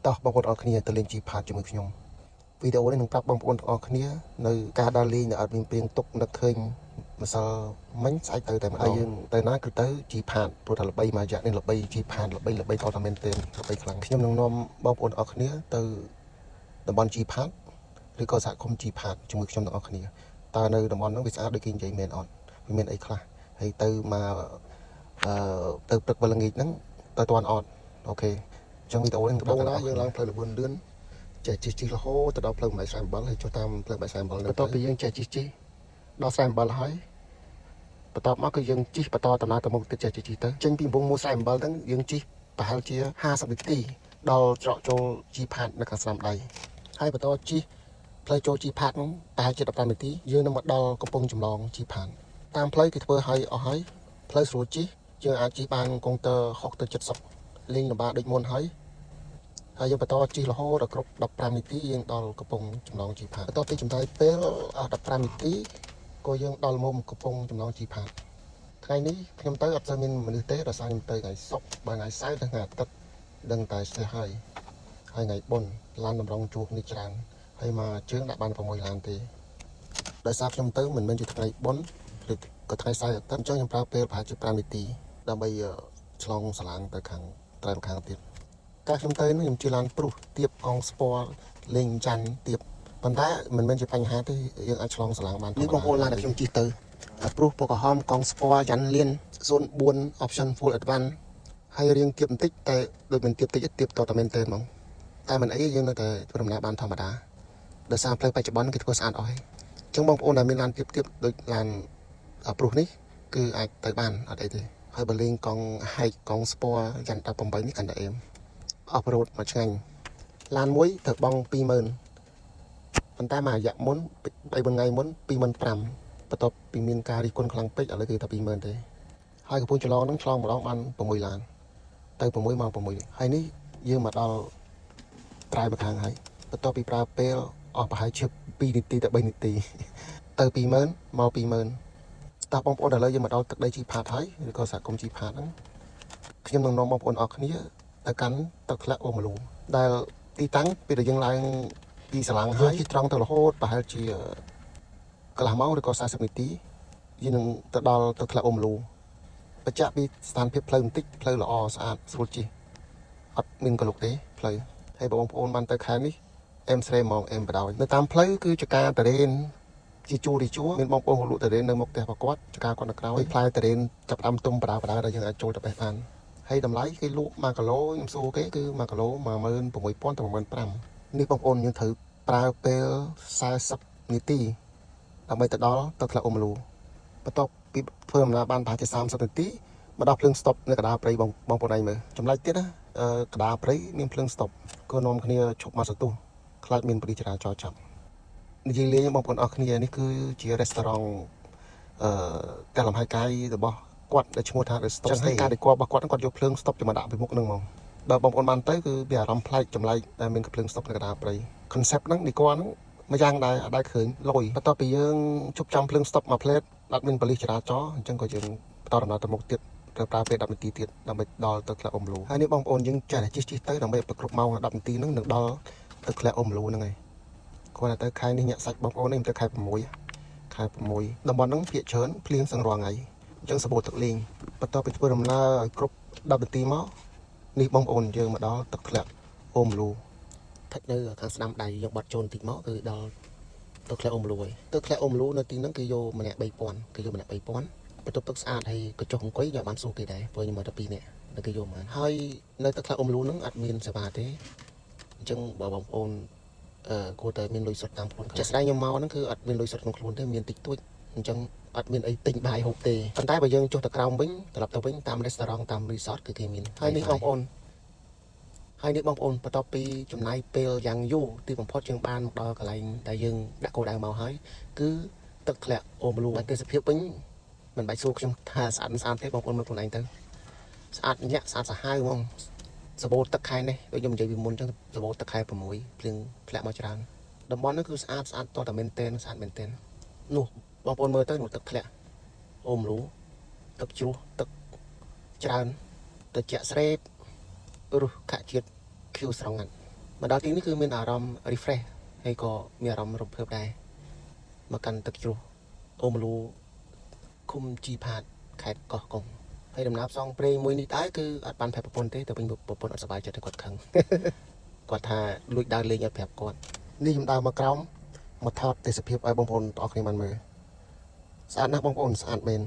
តោះបងប្អូនអរគ្នាទៅលេងជីផាតជាមួយខ្ញុំវីដេអូនេះនឹងប្រាប់បងប្អូនទាំងអស់គ្នានៅការដើរលេងដែលអត់មានព្រៀងទុកនឹកឃើញម្សិលមិញស្អែកទៅតែម្ដងយើងទៅណាគឺទៅជីផាតព្រោះថាល្បីមួយរយៈនេះល្បីជីផាតល្បីតតែមែនទេល្បីខ្លាំងខ្ញុំនឹងនាំបងប្អូនអរគ្នាទៅតំបន់ជីផាតឬក៏សហគមន៍ជីផាតជាមួយខ្ញុំទាំងអស់គ្នាតើនៅតំបន់ហ្នឹងវាស្អាតដូចគេនិយាយមែនអត់វាមានអីខ្លះហើយទៅមកទៅព្រឹកវេលាល្ងាចហ្នឹងទៅតាន់អត់អូខេចឹងវីដេអូនេះដំបូងឡើយយើងឡើងផ្លូវលបឿនលឿនចេះជិះរហូតទៅដល់ផ្លូវ47ហើយចុះតាមផ្លូវ47បន្ទាប់ពីយើងចេះជិះដល់47ហើយបន្ទាប់មកគឺយើងជិះបន្តដំណើរទៅមុខទៀតចេះជិះទៅចេញពីកំពង់មួ47ហ្នឹងយើងជិះប្រហែលជា50នាទីដល់ច្រកចូលជីផាតនៅខាងស្ដាំដៃហើយបន្តជិះផ្លូវចូលជីផាតហ្នឹងប្រហែលជា15នាទីយើងនឹងមកដល់កំពង់ចម្លងជីផាតតាមផ្លូវគេធ្វើឲ្យអស់ហើយផ្លូវស្រួលជិះយើងអាចជិះបានកុងទ័រ60ទៅ70លេងលំបាកដូចមុនហើយយើងបន្តជិះរហូតដល់គ្រប់15នាទីយើងដល់កំពង់ចម្លងជីផាតបន្ទាប់ពីចំណាយពេល15នាទីក៏យើងដល់មុំកំពង់ចម្លងជីផាតថ្ងៃនេះខ្ញុំទៅអត់សូវមានមនុស្សទេដោយសារខ្ញុំទៅថ្ងៃសុក្របើថ្ងៃសៅរ៍ទៅថ្ងៃអាទិត្យដឹងតែស្ទះហើយថ្ងៃបុណ្យឡានតម្រង់ជួបនេះច្រើនហើយមកជើងដាក់បាន6ឡានទេដោយសារខ្ញុំទៅមិនមែនជាថ្ងៃបុណ្យឬក៏ថ្ងៃសៅរ៍អាទិត្យអញ្ចឹងខ្ញុំប្រើពេលប្រហែលជា5នាទីដើម្បីឆ្លងសាឡាងទៅខាងត្រែមខាងទៀតកាលខ្ញុំទៅនោះខ្ញុំជិះឡានព្រុសទៀបកងស្ពណ៌លេងចាន់ទៀបប៉ុន្តែមិនមែនជាបញ្ហាទេយើងអាចឆ្លងសាឡាងបាននេះបងប្អូនឡានដែលខ្ញុំជិះទៅព្រុសពណ៌ក្រហមកងស្ពណ៌ចាន់លៀន04 option full advance ហើយរៀងទៀបបន្តិចតែដូចមិនទៀបតិចទៀបតតែមែនទេហ្មងតែមិនអីយើងនៅតែធ្វើដំណើរបានធម្មតាដោយសារផ្លូវបច្ចុប្បន្នគេធ្វើស្អាតអស់ហើយអញ្ចឹងបងប្អូនដែលមានឡានទៀបដូចឡានព្រុសនេះគឺអាចទៅបានអត់អីទេហើយបើលេងកង់ហែកកង់ស្ពណ៌ចាន់18នេះកាន់តែអេមអស់ប្រូតមកឆ្ងាញ់ឡានមួយត្រូវបង់ 20000 ប៉ុន្តែមួយរយៈមុន3 4ថ្ងៃមុន 25000 បន្ទាប់ពីមានការរិះគន់ខ្លាំងពេកឥឡូវគឺតែ 20000 ទេហើយកំពង់ចម្លងហ្នឹងឆ្លងម្ដងបាន6ឡានទៅ6មក6ហើយនេះយើងមកដល់ប្រែម្ខាងហើយបន្ទាប់ពីប្រើពេលអស់ប្រហែលជា2នាទីទៅ3នាទីទៅ 20000 មក 20000 តើបងប្អូនឥឡូវយើងមកដល់ទឹកដីជីផាតហើយឬក៏សហគមន៍ជីផាតហ្នឹងខ្ញុំនឹងនាំបងប្អូនអរគ្នាទៅកាន់ទឹកធ្លាក់អូម៉ាឡូដែលទីតាំងពេលដែលយើងឡើងពីសាឡាងហើយជិះត្រង់ទៅរហូតប្រហែលជាកន្លះម៉ោងឬក៏40នាទីយើងនឹងទៅដល់ទឹកធ្លាក់អូម៉ាឡូបញ្ជាក់ពីស្ថានភាពផ្លូវបន្តិចផ្លូវល្អស្អាតស្រួលជិះអត់មានកលុកទេផ្លូវហើយបងប្អូនបានទៅខែនេះអេមស្រេហ្មងអេមបដ ாய் នៅតាមផ្លូវគឺជាការតរេនជាជួរមានបងប្អូនលក់តរេននៅមុខផ្ទះរបស់គាត់ចការគាត់នៅក្រោយផ្លែតរេនចាប់ដើមទុំបដាដែលយើងអាចចូលទៅបេះបានហើយតម្លៃគេលក់1គីឡូខ្ញុំសួរគេគឺ1គីឡូ16000ទៅ15000នេះបងប្អូនយើងត្រូវប្រើពេល40នាទីដើម្បីទៅដល់ទឹកធ្លាក់អូម៉ាឡូបន្ទាប់ពីធ្វើដំណើរបានប្រហែលជា30នាទីមកដល់ភ្លើងស្តុបនៅកណ្ដាលព្រៃបងប្អូនឯងមើលចម្លែកទៀតណាកណ្ដាលព្រៃមានភ្លើងស្តុបក៏នាំគ្នាឈប់មកសន្ទុះខ្លាចមានប៉ូលីសចរាចរណ៍ចាប់និយាយលេងបងប្អូនអរគ្នានេះគឺជា restaurant ផ្ទះលំហែកាយរបស់គាត់ដែលឈ្មោះថា Stop Stay ការដែលគាត់យកភ្លើងស្តុបមកដាក់ពីមុខនឹងហ្មងបើបងប្អូនបានទៅគឺវាអារម្មណ៍ប្លែកចម្លែកដែលមានភ្លើងស្តុបនៅកណ្ដាលព្រៃ concept ហ្នឹងនេះគាត់ហ្នឹងមួយយ៉ាងដែរអត់ដែលឃើញលុយបន្ទាប់ពីយើងជប់ចាំភ្លើងស្តុបមួយផ្លេតអត់មានប៉ូលីសចរាចរណ៍អញ្ចឹងក៏យើងបន្តដំណើរទៅមុខទៀតត្រូវប្រើពេល10នាទីទៀតដើម្បីដល់ទឹកធ្លាក់អូម៉ាឡូហើយនេះបងប្អូនយើងចេះតែជិះទៅដើម្បីប្រគ្រប់ម៉ោង10នាទីហ្នឹងនឹងដល់ទឹកធ្លាក់អូម៉ាឡូហ្នឹងហើយគាត់ទៅខែនេះញាក់សាច់បងប្អូននេះទៅខែ6តំបន់ហ្នឹងភាគច្រើនភ្លៀងសឹងរាល់ថ្ងៃអញ្ចឹងសម្បូរទឹកលេងបន្ទាប់ពីធ្វើដំណើរឲ្យគ្រប់10នាទីមកនេះបងប្អូនយើងមកដល់ទឹកធ្លាក់អូម៉ាឡូថិចនៅខាងស្ដាំដៃយើងបាត់ចូលបន្តិចមកគឺដល់ទឹកធ្លាក់អូម៉ាឡូហើយទឹកធ្លាក់អូម៉ាឡូនៅទីហ្នឹងគេយកម្នាក់ 3000 បន្ទាប់ទឹកស្អាតហើយកញ្ចុះអង្គុយយកបានសួរគេដែរព្រោះខ្ញុំមកតែ2នាក់នៅគេយកមកហើយនៅទឹកធ្លាក់អូម៉ាឡូហ្នឹងអត់មានសេវាទេអញ្ចឹងបើបងប្អូនគួរតែមានលុយសុទ្ធតាមខ្លួនចាស់ស្ដាយខ្ញុំមកហ្នឹងគឺអត់មានលុយសុទ្ធក្នុងខ្លួនទេមានតិចតួចអញ្ចឹងអត់មានអីទិញបាយហូបទេប៉ុន្តែបើយើងចុះទៅក្រោមវិញត្រឡប់ទៅវិញតាម restaurant តាម resort គឺគេមានហើយនេះបងប្អូនបន្ទាប់ពីចំណាយពេលយ៉ាងយូរទីបំផុតយើងបានមកដល់កន្លែងដែលយើងដាក់គោលដៅមកហើយគឺទឹកធ្លាក់អូម៉ាឡូហើយទេសភាពវិញមិនបាច់សួរខ្ញុំថាស្អាតមិនស្អាតទេបងប្អូនមើលខ្លួនឯងទៅស្អាតញាក់ស្អាតសាហាវហ្មងសម្បូរទឹកខែនេះដូចខ្ញុំនិយាយពីមុនអញ្ចឹងសម្បូរទឹកខែ6ភ្លៀងធ្លាក់មកច្រើនតំបន់នោះគឺស្អាតតតែមែនទែនស្អាតមែនទែននោះបងប្អូនមើលទៅនោះទឹកធ្លាក់អូម៉ាឡូទឹកជ្រោះទឹកច្រើនត្រជាក់ស្រេបរសខាក់ជាតិខៀវស្រងាត់ មកដល់ទីនេះគឺមានអារម្មណ៍ refresh ហើយក៏មានអារម្មណ៍រំភើបដែរមកកាន់ទឹកជ្រោះអូមលូឃុំជីផាតខេត្តកោះកុងហើយដំណើរផ្សងព្រេងមួយនេះដែរគឺអត់បានប្រាប់ប្រពន្ធទេតែវិញប្រពន្ធអត់សប្បាយចិត្តទេគាត់ខឹង គាត់ថាលួចដើរលេងអត់ប្រាប់គាត់នេះខ្ញុំដើរមកក្រោមមកថតទេសភាពឲ្យបងប្អូនទាំងអស់គ្នាបានមើលស្អាតណាស់បងប្អូនស្អាតមែន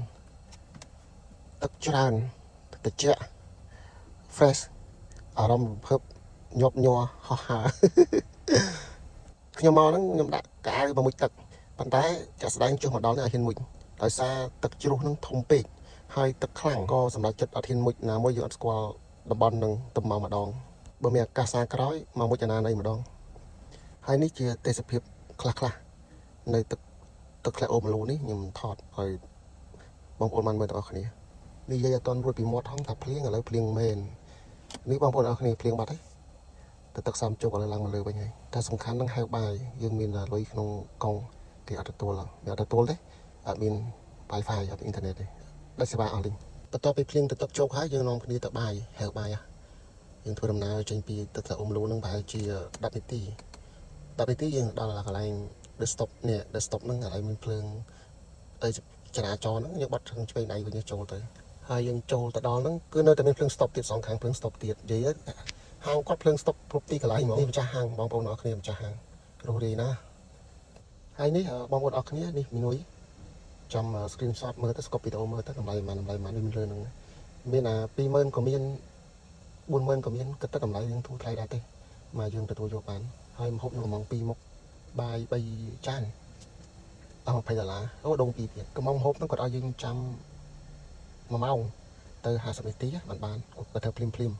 ទឹកច្រើនទឹកត្រជាក់ fresh អារម្មណ៍រំភើបញាប់ញ័រហោះហើរ ខ្ញុំមកហ្នឹងខ្ញុំដាក់កៅអៅមកមួយទឹកប៉ុន្តែចាក់ស្ដែងចុះមកដល់នេះឲ្យហ៊ានមួយដោយសារទឹកជ្រោះហ្នឹងធំពេកហើយទឹកខ្លាំងក៏សម្រាប់ចិត្តអត់ហ៊ានមួយណាមួយយើងអត់ស្គាល់តំបន់ហ្នឹងទៅមកម្ដងបើមានអាកាសសាក្រោយមកមួយអាណាណីម្ដងហើយនេះជាទេសភាពខ្លះនៅទឹកធ្លាក់អូមលូនេះខ្ញុំថតឲ្យបងប្អូនបានមើលទាំងអស់គ្នានិយាយអត់ទាន់រួចពីមាត់ហងថាភ្លៀងឥឡូវភ្លៀងមែននេះបងប្អូនទាំងអស់គ្នាភ្លៀងបាត់ហើយទៅទឹកសំជោគឥឡូវឡើងមកលើវិញហើយតែសំខាន់នឹងហៅបាយយើងមានលុយក្នុងកងគេអត់ទទួលទេអត់មាន Wi-Fi អត់មានអ៊ីនធឺណិតទេដាច់សេវាអស់លីងបន្ទាប់ពីភ្លៀងទៅទឹកជោគហើយយើងនាំគ្នាទៅបាយហៅបាយយើងធ្វើដំណើរចេញពីទឹកអ៊ុំលូនឹងប្រហែលជា10នាទីយើងដល់កន្លែង The Stop នេះ The Stop ហ្នឹងកន្លែងមានភ្លើងចរាចរណ៍ហ្នឹងយើងបត់ខាងឆ្វេងដៃវិញចូលទៅហើយយើងចូលទៅដល់ហ្នឹងគឺនៅតែមានភ្លើង stop ទៀតសងខាងភ្លើង stop ទៀតនិយាយហាងគាត់ភ្លើង stop គ្រប់ទីកន្លែងហ្មងនេះម្ចាស់ហាងបងប្អូនអរគ្នាម្ចាស់ហាងរស់រាយណាហើយនេះបងប្អូនអរគ្នានេះមីនុយចាំ screenshot មើលទៅ ស្កប់វីដេអូមើលទៅតម្លៃប៉ុន្មានមានលើហ្នឹងមាន20,000ក៏មាន40,000ក៏មានគិតទៅតម្លៃយើងធូរថ្លៃដែរទេមកយើងទទួលយកបានហើយម្ហូបនៅកំង2មុខបាយ3ចានអស់$20អូដង2ទៀតកំងម្ហូបហ្នឹងគាត់ឲ្យយើងចាំ1ម៉ោងទៅ50នាទីបានគាត់ធ្វើភ្លាម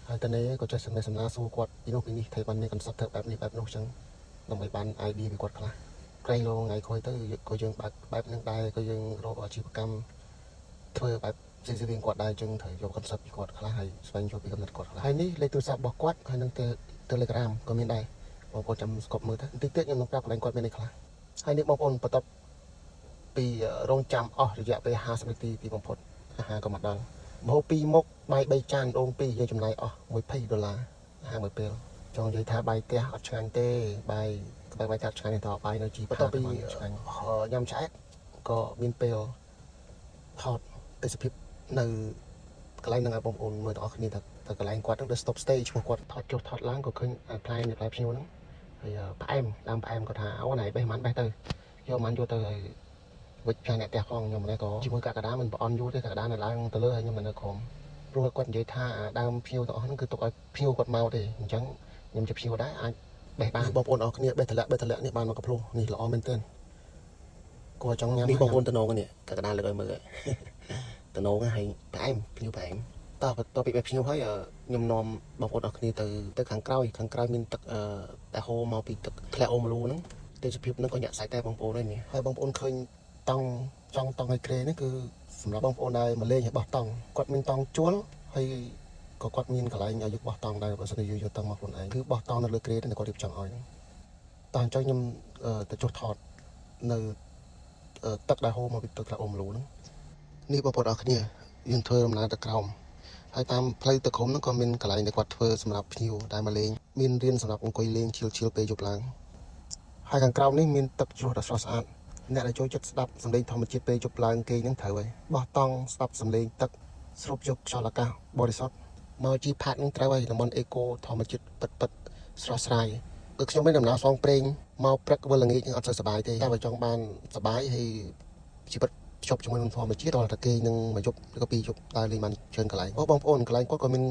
ហើយតើនេះក៏ចេះសំណេះសំណាលសួរគាត់ពីនោះពីនេះធ្វើបាននេះកន្សត់ធ្វើបែបនេះបែបនោះចឹងដើម្បីបាន idea ពីគាត់ខ្លះក្រែងលោកថ្ងៃក្រោយទៅក៏យើងបែបហ្នឹងដែរក៏យើងរកអាជីវកម្មធ្វើបែបផ្សេងៗគាត់ដែរចឹងត្រូវយកកន្សត់ពីគាត់ខ្លះហើយស្វែងយល់ពីកំណត់គាត់ខ្លះហើយនេះលេខទូរស័ព្ទរបស់គាត់ហើយនឹងTelegram ក៏មានដែរបងប្អូនចាំស្កប់មើលទៅបន្តិចទៀតខ្ញុំនឹងប្រាប់កន្លែងគាត់មានអីខ្លះហើយនេះបងប្អូនបន្ទាប់ពីរងចាំអស់រយៈពេល50នាទីទីបំផុតអាហារក៏មកដល់ម្ហូប2មុខបាយ3ចានដង2យើងចំណាយអស់$20អាហារមួយពេលចង់និយាយថាបាយផ្ទះអត់ឆ្ងាញ់ទេបាយកាត់ឆ្ងាញ់ទេតបាយនៅជីបន្ទាប់ពីញ៉ាំឆ្អែតក៏មានពេលថតទេសភាពនៅកន្លែងហ្នឹងឲ្យបងប្អូនមើលទាំងអស់គ្នាតែកន្លែងគាត់ហ្នឹង The Stop Stay ឈ្មោះគាត់ថតចុះថតឡើងក៏ឃើញផ្លែភ្ញៀវហ្នឹងហើយផ្អែមដើមផ្អែមគាត់ថាអូណៃបេះមិនបេះទៅយកមិនយកទៅហើយវិចផ្លែអ្នកផ្ទះផងខ្ញុំម្នាក់ក៏ជាមួយកាកដាមិនប្រអន់យូរទេកាកដានៅឡើងទៅលើហើយខ្ញុំនៅក្រោមព្រោះគាត់និយាយថាដើមភ្ញៀវទាំងអស់ហ្នឹងគឺទុកឲ្យភ្ញៀវគាត់មកទេអញ្ចឹងខ្ញុំជាភ្ញៀវដែរអាចបេះបានបងប្អូនអរគ្នាបេះតម្លាក់នេះបានមកកំភ្លោះនេះល្អមែនទែនគាត់ចង់ញ៉ាំនេះបងប្អូនតំណងនេះកាកដាលើកឲ្យមើលតំណងហើយផ្អែមភ្ញៀវផ្អែមតោះបន្ទាប់ពីបេះភ្ញៀវហើយខ្ញុំនាំបងប្អូនអរគ្នាទៅខាងក្រោយមានទឹកដែលហូរមកពីទឹកធ្លាក់អូមលូហ្នឹងទេសភាពហ្នឹងក៏ញាក់សាច់ដែរបងប្អូនហើយនេះហើយបងប្អូនឃើញតង់ឲ្យក្រេនេះគឺសម្រាប់បងប្អូនដែលមកលេងឲ្យបោះតង់គាត់មានតង់ជួលហើយក៏គាត់មានកន្លែងឲ្យយកបោះតង់ដែរបើសិនជាយកតង់មកខ្លួនឯងគឺបោះតង់នៅលើក្រេតែគាត់រៀបចំឲ្យហ្នឹងតោះអញ្ចឹងខ្ញុំទៅចុះថតនៅទឹកដែលហូរមកពីទឹកធ្លាក់អូមលូហ្នឹងនេះបងប្អូនអរគ្នាយើងធ្វើដំណើរទៅក្រោមហើយតាមផ្លូវទៅក្រោមហ្នឹងក៏មានកន្លែងដែលគាត់ធ្វើសម្រាប់ភ្ញៀវដែលមកលេងមានរៀនសម្រាប់អង្គុយលេងឈៀលពេលយប់ឡើងហើយខាងក្រោមនេះមានទឹកជ្រោះដ៏ស្រស់ស្អាតអ្នកដែលចូលចិត្តស្ដាប់សំឡេងធម្មជាតិពេលយប់ឡើងគេហ្នឹងត្រូវហើយបោះតង់ស្ដាប់សំឡេងទឹកស្រូបយកខ្យល់អាកាសបរិសុទ្ធមកជីផាតហ្នឹងត្រូវហើយតំបន់អេកូធម្មជាតិពិតស្រស់ស្រាយគឺខ្ញុំមានដំណើរផ្សងព្រេងមកព្រឹកវល់ល្ងាចហ្នឹងអត់សូវសប្បាយទេតែបើចង់បានសប្បាយហើយជីវិតភ្ជាប់ជាមួយនឹងធម្មជាតិដល់តែគេនឹងមួយយប់ឬក៏ពីរយប់ដើរលេងបានច្រើនកន្លែងបងប្អូនកន្លែងគាត់ក៏មាន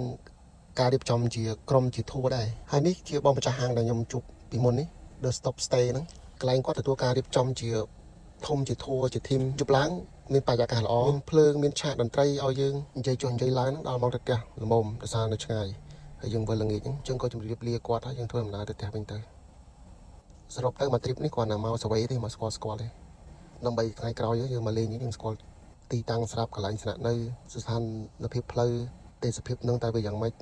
ការរៀបចំជាក្រុមជាធូរដែរហើយនេះជាបងម្ចាស់ហាងដែលខ្ញុំជួបពីមុននេះ The Stop Stay ហ្នឹងកន្លែងគាត់ទទួលការរៀបចំជាធំជាធូរជាធីមជប់ឡើងមានបរិយាកាសល្អមានភ្លើងមានឆាកតន្ត្រីឲ្យយើងនិយាយចុះនិយាយឡើងដល់មកទៅផ្ទះល្មមដោយសារនៅឆ្ងាយហើយយើងវិលល្ងាចហ្នឹងយើងក៏ជម្រាបលាគាត់ហើយយើងធ្វើដំណើរទៅផ្ទះវិញទៅសរុបទៅមកទ្រីបនេះគាត់មកសវ័យទេមកស្គាល់ទេដើម្បីថ្ងៃក្រោយយើងមកលេងនេះយើងស្គាល់ទីតាំងស្រាប់កន្លែងស្នាក់នៅស្ថានភាពផ្លូវទេសភាពនឹងតែវាយ៉ាងម៉េច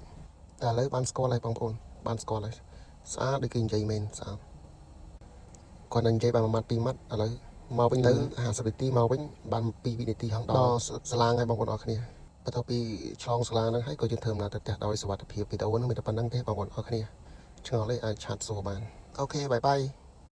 តែឥឡូវបានស្គាល់ហើយបងប្អូនបានស្គាល់ហើយស្អាតដូចគេនិយាយមែនស្អាតគាត់នឹងនិយាយបាន1ម៉ាត់2ម៉ាត់ឥឡូវមកវិញទៅ50នាទីមកវិញបាន2វិនាទីហងដល់សាឡាងហើយបងប្អូនអរគ្នាបន្ទាប់ពីឆ្លងសាឡាងហ្នឹងហើយក៏យើងធ្វើដំណើរទៅផ្ទះដោយសុវត្ថិភាពវីដេអូហ្នឹងមានតែប៉ុណ្្នឹងទេបងប្អូនអរគ្នា ឆ្ងល់ទេអាចឆាតសួរបានអូខេបាយបាយ